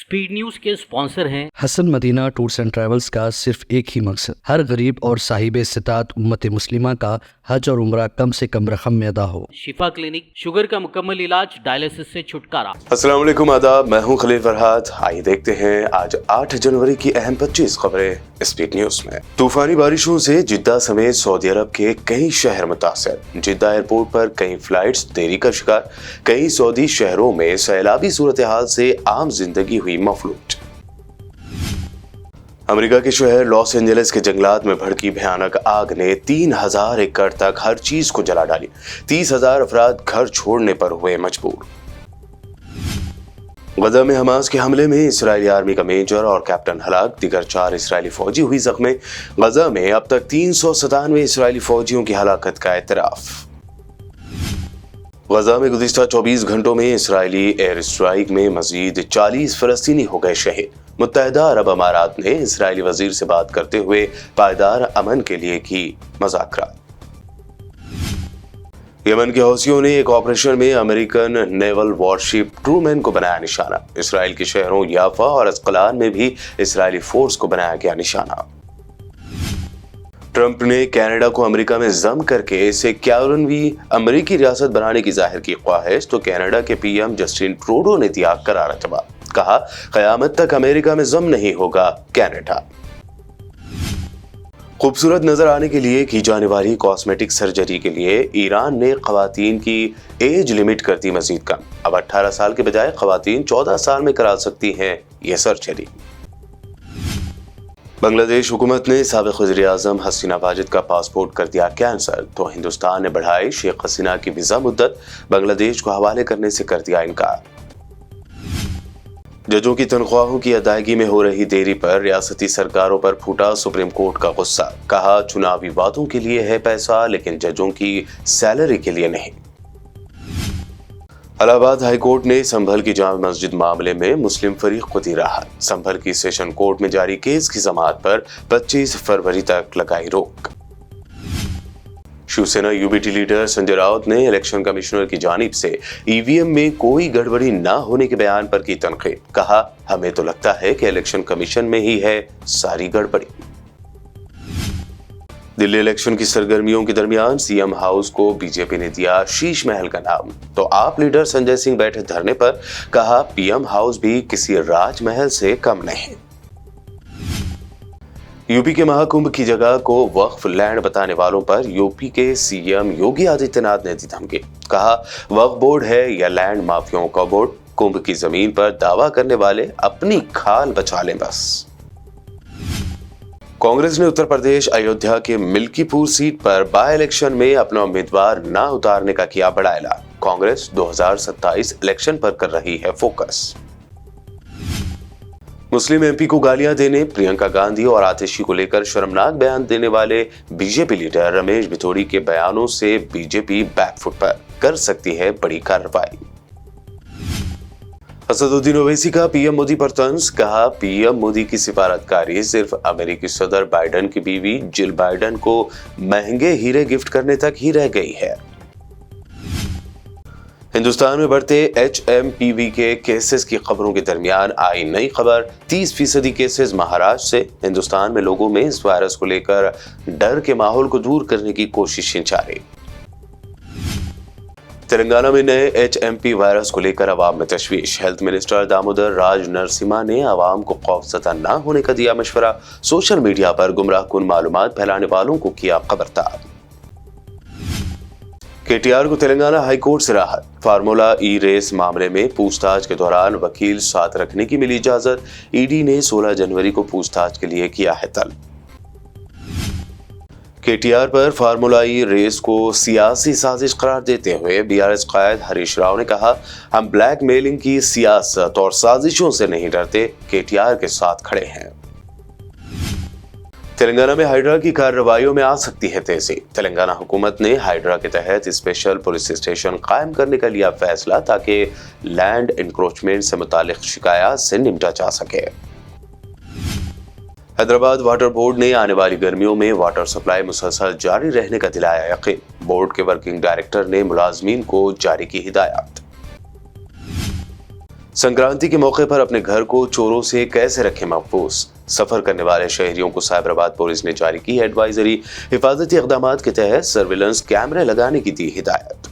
Speed news के sponsor हैं Hasan Madina tours and travels का सिर्फ एक ही मकसद, हर गरीब और साहिब इस्तिताअत उम्मत मुस्लिमा का हज और उम्रा कम से कम रकम में अदा हो। शिफा क्लिनिक, शुगर का मुकम्मल इलाज, डायलिसिस से छुटकारा। अस्सलाम वालेकुम, आदाब, मैं हूं खलील फरहाद। आइए देखते हैं आज 8 जनवरी की अहम 25 खबरें स्पीड न्यूज में। तूफानी बारिशों से जिद्दा समेत सऊदी अरब के कई शहर मुतासर। जिद्दा एयरपोर्ट पर कई फ्लाइट्स देरी का शिकार। कई सऊदी शहरों में सैलाबी सूरत हाल से आम जिंदगी हुई मफलूज। अमेरिका के शहर लॉस एंजलिस के जंगलात में भड़की भयानक आग ने 3000 एकड़ तक हर चीज को जला डाली। 30,000 अफराद घर छोड़ने पर हुए मजबूर। गजा में हमास के हमले में इस्राएली आर्मी का मेजर और कैप्टन हलाक, दीगर 4 इस्राएली फौजी हुई जख्मी। गजा में अब तक 397 इस्राएली फौजियों की हलाकत का एतराफ। गजा में गुज़िश्ता 24 घंटों में इस्राएली एयर स्ट्राइक में मजीद 40 फलस्तीनी हो गए शहीद। मुत्तहिदा अरब अमारात ने इस्राएली वजीर से बात करते हुए पायदार अमन के लिए की मुज़ाकरात। यमन के हौसियों ने एक ऑपरेशन में अमेरिकन नेवल वॉरशिप ट्रूमैन को बनाया निशाना। इसराइल के शहरों याफा और अस्कलान में भी इसराइली फोर्स को बनाया गया निशाना। ट्रंप ने कनाडा को अमेरिका में जम करके इसे 51वीं अमेरिकी रियासत बनाने की जाहिर की ख्वाहिश, तो कनाडा के पीएम जस्टिन ट्रूडो ने दिया करारा जवाब। कहा, कयामत तक अमेरिका में जम नहीं होगा कनाडा। खूबसूरत नजर आने के लिए की जाने वाली कॉस्मेटिक सर्जरी के लिए ईरान ने खवातीन की एज लिमिट कर दी मजीद कम। अब 18 साल के बजाय खवातीन 14 साल में करा सकती हैं यह सर्जरी। बांग्लादेश हुकूमत ने साबिक वज़ीर आज़म हसीना वाजिद का पासपोर्ट कर दिया कैंसल, तो हिंदुस्तान ने बढ़ाई शेख हसीना की वीजा मुद्दत। बांग्लादेश को हवाले करने से कर दिया इनकार। जजों की तनख्वाहों की अदायगी में हो रही देरी पर रियासती सरकारों पर फूटा सुप्रीम कोर्ट का गुस्सा। कहा, चुनावी वादों के लिए है पैसा, लेकिन जजों की सैलरी के लिए नहीं। इलाहाबाद हाई कोर्ट ने संभल की जामा मस्जिद मामले में मुस्लिम फरीक को दी राहत। संभल की सेशन कोर्ट में जारी केस की समाअत पर 25 फरवरी तक लगाई रोक। शिवसेना यूबीटी लीडर संजय राउत ने इलेक्शन कमिश्नर की जानिब से ईवीएम में कोई गड़बड़ी न होने के बयान पर की तनकीद। कहा, हमें तो लगता है कि इलेक्शन कमीशन में ही है सारी गड़बड़ी। दिल्ली इलेक्शन की सरगर्मियों के दरमियान सीएम हाउस को बीजेपी ने दिया शीश महल का नाम, तो आप लीडर संजय सिंह बैठे धरने पर। कहा, पीएम हाउस भी किसी राजमहल से कम नहीं। यूपी के महाकुंभ की जगह को वक्फ लैंड बताने वालों पर यूपी के सीएम योगी आदित्यनाथ ने दी धमकी। कहा, वक्फ बोर्ड है या लैंड माफियाओं का बोर्ड, कुंभ की जमीन पर दावा करने वाले अपनी खाल बचा लें बस। कांग्रेस ने उत्तर प्रदेश अयोध्या के मिल्कीपुर सीट पर बाय इलेक्शन में अपना उम्मीदवार न उतारने का किया बड़ा ऐलान। कांग्रेस 2027 इलेक्शन पर कर रही है फोकस। मुस्लिम एमपी को गालियां देने, प्रियंका गांधी और आतिशी को लेकर शर्मनाक बयान देने वाले बीजेपी लीडर रमेश भिथोड़ी के बयानों से बीजेपी बैकफुट पर, कर सकती है बड़ी कार्रवाई। असदुद्दीन ओवैसी का पीएम मोदी पर तंज। कहा, पीएम मोदी की सिफारतकारी सिर्फ अमेरिकी सदर बाइडेन की बीवी जिल बाइडेन को महंगे हीरे गिफ्ट करने तक ही रह गई है। हिंदुस्तान में बढ़ते HMPV के केसेस की खबरों के दरमियान आई नई खबर। 30% केसेस महाराष्ट्र से। हिंदुस्तान में लोगों में इस वायरस को लेकर डर के माहौल को दूर करने की कोशिशें जारी। तेलंगाना में नए HMP वायरस को लेकर अवाम में तशवीश। हेल्थ मिनिस्टर दामोदर राज नरसिम्हा ने अवाम को खौफजदा न होने का दिया मशवरा। सोशल मीडिया पर गुमराहकुन मालूमात फैलाने वालों को किया खबरदार। KTR को तेलंगाना हाई कोर्ट से राहत। फार्मूला ई रेस मामले में पूछताछ के दौरान वकील साथ रखने की मिली इजाजत। ईडी ने 16 जनवरी को पूछताछ के लिए किया है तलब। KTR पर फार्मूला ई रेस को सियासी साजिश करार देते हुए BRS कायद हरीश राव ने कहा, हम ब्लैक मेलिंग की सियासत और साजिशों से नहीं डरते, KTR के साथ खड़े हैं। तेलंगाना में हाइड्रा की कार्रवाइयों में आ सकती है तेजी। तेलंगाना हुकूमत ने हाइड्रा के तहत स्पेशल पुलिस स्टेशन कायम करने का लिया फैसला, ताकि लैंड इंक्रोचमेंट से मुतालिक शिकायत से निपटा जा सके। हैदराबाद वाटर बोर्ड ने आने वाली गर्मियों में वाटर सप्लाई मुसलसल जारी रहने का दिलाया यकीन। बोर्ड के वर्किंग डायरेक्टर ने मुलाजमीन को जारी की हिदायत। संक्रांति के मौके पर अपने घर को चोरों से कैसे रखें महफूज। सफर करने वाले शहरियों को साइबराबाद पुलिस ने जारी की एडवाइजरी। हिफाजती इक़दामात के तहत सर्विलांस कैमरे लगाने की दी हिदायत।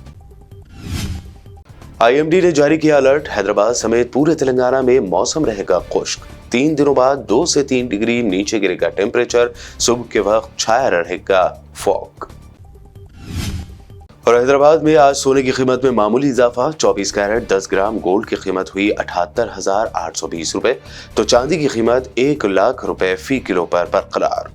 IMD ने जारी किया अलर्ट। हैदराबाद समेत पूरे तेलंगाना में मौसम रहेगा खुश्क। 3 दिनों बाद 2 से 3 डिग्री नीचे गिरेगा टेम्परेचर। सुबह के वक्त छाया रहेगा फॉग। और हैदराबाद में आज सोने की कीमत में मामूली इजाफा। 24 कैरेट 10 ग्राम गोल्ड की कीमत हुई 78,820 रुपए, तो चांदी की कीमत 1 लाख रुपए फी किलो पर बरकरार।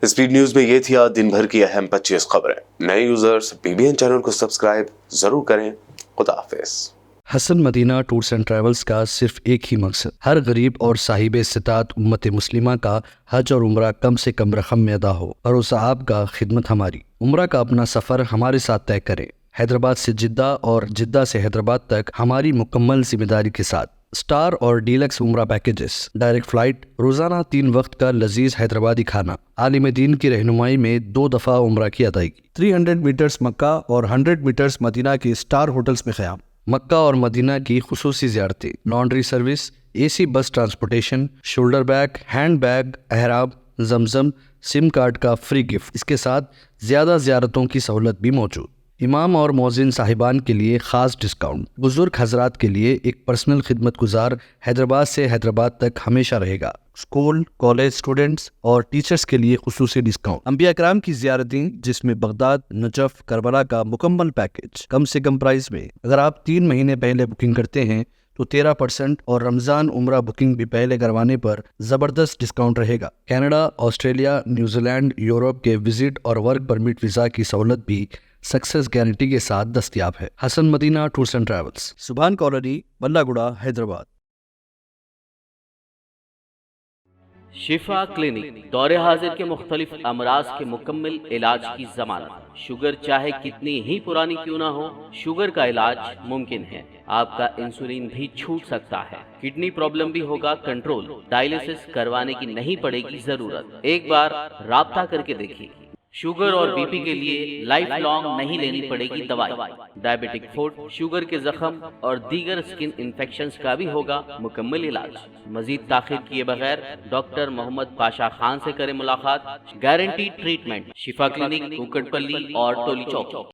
स्पीड न्यूज में ये थी आज दिन भर की अहम 25 खबरें। नए यूजर्स BBN चैनल को सब्सक्राइब जरूर करें। खुदा हाफिज। Hasan Madina tours and travels का सिर्फ एक ही मकसद, हर गरीब और साहिब इस्तात उम्मत मुस्लिमा का हज और उम्रा कम से कम रकम में अदा हो। भरोसा आपका, खिदमत हमारी। उम्रा का अपना सफ़र हमारे साथ तय करें। हैदराबाद से जिद्दा और जिद्दा से हैदराबाद तक हमारी मुकम्मल जिम्मेदारी के साथ। स्टार और डीलक्स उम्रा पैकेजेस, डायरेक्ट फ्लाइट, रोजाना 3 वक्त का लजीज हैदराबादी खाना, आलिम दीन की रहनुमाई में 2 दफ़ा उम्रा की अदायगी, 300 मीटर्स मक्का और 100 मीटर्स मदीना के स्टार होटल्स में क़याम, मक्का और मदीना की खुसूसी ज़ियारतें, laundry service, AC bus transportation, shoulder bag, hand bag, अहराम, जमजम, सिम कार्ड का फ्री गिफ्ट। इसके साथ ज़्यादा ज़ियारतों की सहूलत भी मौजूद। इमाम और मौज़िन साहिबान के लिए ख़ास डिस्काउंट। बुजुर्ग हजरात के लिए एक पर्सनल खिदमत गुजार हैदराबाद से हैदराबाद तक हमेशा रहेगा। स्कूल, कॉलेज स्टूडेंट्स और टीचर्स के लिए खुसूसी डिस्काउंट। अंबिया कराम की ज़ियारतें, जिसमें बगदाद, नजफ, करबला का मुकम्मल पैकेज कम से कम प्राइस में। अगर आप 3 महीने पहले बुकिंग करते हैं तो 13% और रमज़ान उम्रा बुकिंग भी पहले करवाने पर ज़बरदस्त डिस्काउंट रहेगा। कनाडा, ऑस्ट्रेलिया, न्यूजीलैंड, यूरोप के विजिट और वर्क परमिट वीज़ा की सहूलत भी सक्सेस गारंटी के साथ दस्तयाब है। Hasan Madina tours and travels, Subhan colony, Ballaguda, Hyderabad. Shifa clinic दौरे हाजिर के मुख्तलिफ अमराज के मुकम्मल इलाज की जमानत। शुगर चाहे कितनी ही पुरानी क्यों ना हो, शुगर का इलाज मुमकिन है। आपका इंसुलिन भी छूट सकता है। किडनी प्रॉब्लम भी होगा कंट्रोल। डायलिसिस करवाने की नहीं पड़ेगी जरूरत। एक बार राब्ता करके देखिए। शुगर और BP के लिए लाइफ लॉन्ग नहीं लेनी पड़ेगी दवाई। डायबिटिक फूड, शुगर के जख्म और दीगर स्किन इन्फेक्शंस का भी होगा मुकम्मल इलाज। मजीद ताखिर किए बगैर डॉक्टर मोहम्मद पाशा खान से करें मुलाकात। Guarantee treatment. शिफा क्लिनिक, कुकटपल्ली और टोली चौक।